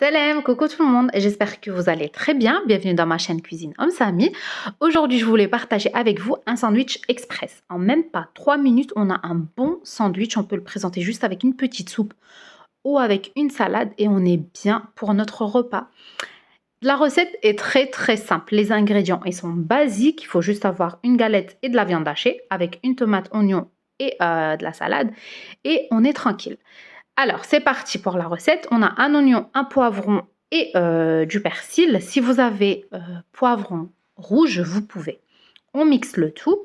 Salam, coucou tout le monde, j'espère que vous allez très bien. Bienvenue dans ma chaîne Cuisine Homme Samy. Aujourd'hui, je voulais partager avec vous un sandwich express. En même pas 3 minutes, on a un bon sandwich. On peut le présenter juste avec une petite soupe ou avec une salade et on est bien pour notre repas. La recette est très simple. Les ingrédients, ils sont basiques. Il faut juste avoir une galette et de la viande hachée avec une tomate, oignon et de la salade et on est tranquille. Alors, c'est parti pour la recette. On a un oignon, un poivron et du persil. Si vous avez poivron rouge, vous pouvez. On mixe le tout.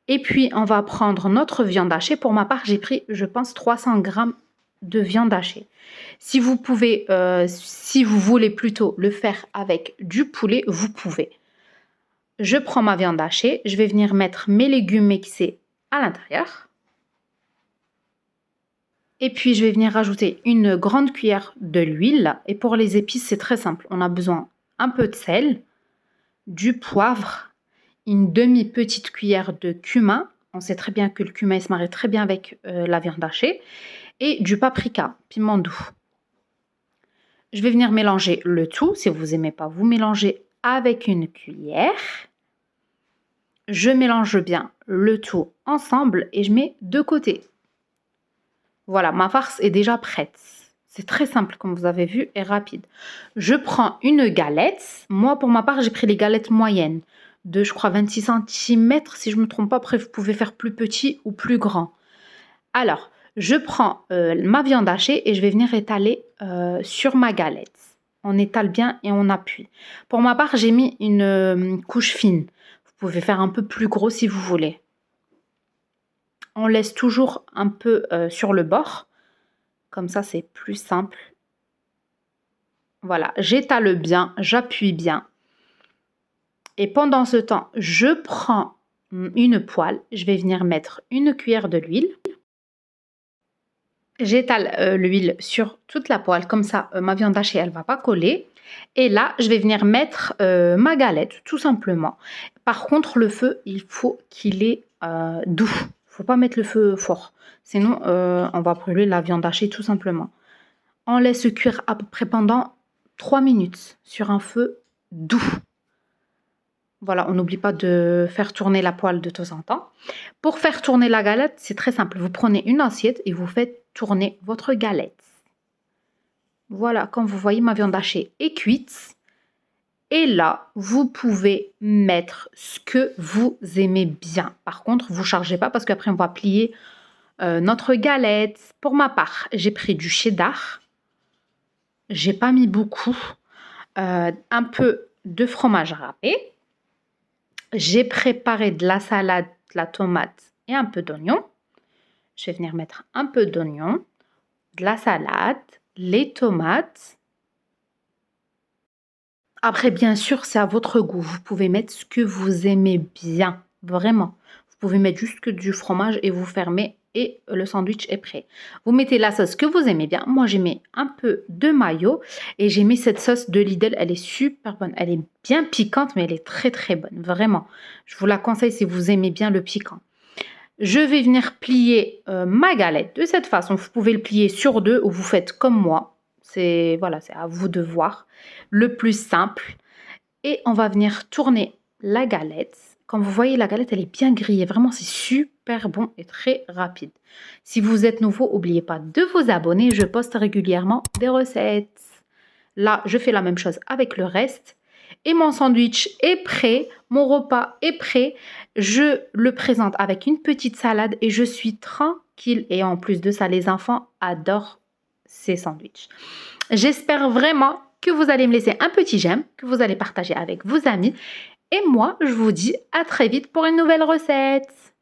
Et puis, on va prendre notre viande hachée. Pour ma part, j'ai pris, je pense, 300 grammes de viande hachée. Si vous pouvez, si vous voulez plutôt le faire avec du poulet, vous pouvez. Je prends ma viande hachée. Je vais venir mettre mes légumes mixés à l'intérieur. Et puis, je vais venir rajouter une grande cuillère de l'huile. Et pour les épices, c'est très simple. On a besoin un peu de sel, du poivre, une demi-petite cuillère de cumin. On sait très bien que le cumin se marie très bien avec la viande hachée. Et du paprika, piment doux. Je vais venir mélanger le tout. Si vous n'aimez pas, vous mélangez avec une cuillère. Je mélange bien le tout ensemble et je mets de côté. Voilà, ma farce est déjà prête. C'est très simple, comme vous avez vu, et rapide. Je prends une galette. Moi, pour ma part, j'ai pris les galettes moyennes de, je crois, 26 cm. Si je ne me trompe pas, après, vous pouvez faire plus petit ou plus grand. Alors, je prends ma viande hachée et je vais venir étaler sur ma galette. On étale bien et on appuie. Pour ma part, j'ai mis une couche fine. Vous pouvez faire un peu plus gros si vous voulez. On laisse toujours un peu sur le bord. Comme ça, c'est plus simple. Voilà, j'étale bien, j'appuie bien. Et pendant ce temps, je prends une poêle. Je vais venir mettre une cuillère de l'huile. J'étale l'huile sur toute la poêle. Comme ça, ma viande hachée, elle ne va pas coller. Et là, je vais venir mettre ma galette, tout simplement. Par contre, le feu, il faut qu'il est doux. Il ne faut pas mettre le feu fort. Sinon, on va brûler la viande hachée tout simplement. On laisse cuire à peu près pendant 3 minutes sur un feu doux. Voilà, on n'oublie pas de faire tourner la poêle de temps en temps. Pour faire tourner la galette, c'est très simple. Vous prenez une assiette et vous faites tourner votre galette. Voilà, comme vous voyez, ma viande hachée est cuite. Et là, vous pouvez mettre ce que vous aimez bien. Par contre, vous ne chargez pas parce qu'après, on va plier notre galette. Pour ma part, j'ai pris du cheddar. J'ai pas mis beaucoup. Un peu de fromage râpé. J'ai préparé de la salade, de la tomate et un peu d'oignon. Je vais venir mettre un peu d'oignon, de la salade, les tomates. Après, bien sûr, c'est à votre goût. Vous pouvez mettre ce que vous aimez bien, vraiment. Vous pouvez mettre juste que du fromage et vous fermez et le sandwich est prêt. Vous mettez la sauce que vous aimez bien. Moi, j'ai mis un peu de mayo et j'ai mis cette sauce de Lidl. Elle est super bonne. Elle est bien piquante, mais elle est très bonne, vraiment. Je vous la conseille si vous aimez bien le piquant. Je vais venir plier ma galette de cette façon. Vous pouvez le plier sur deux ou vous faites comme moi. C'est voilà, c'est à vous de voir. Le plus simple. Et on va venir tourner la galette. Comme vous voyez, la galette, elle est bien grillée. Vraiment, c'est super bon et très rapide. Si vous êtes nouveau, n'oubliez pas de vous abonner. Je poste régulièrement des recettes. Là, je fais la même chose avec le reste. Et mon sandwich est prêt. Mon repas est prêt. Je le présente avec une petite salade et je suis tranquille. Et en plus de ça, les enfants adorent ces sandwichs. J'espère vraiment que vous allez me laisser un petit j'aime, que vous allez partager avec vos amis. Et moi, je vous dis à très vite pour une nouvelle recette.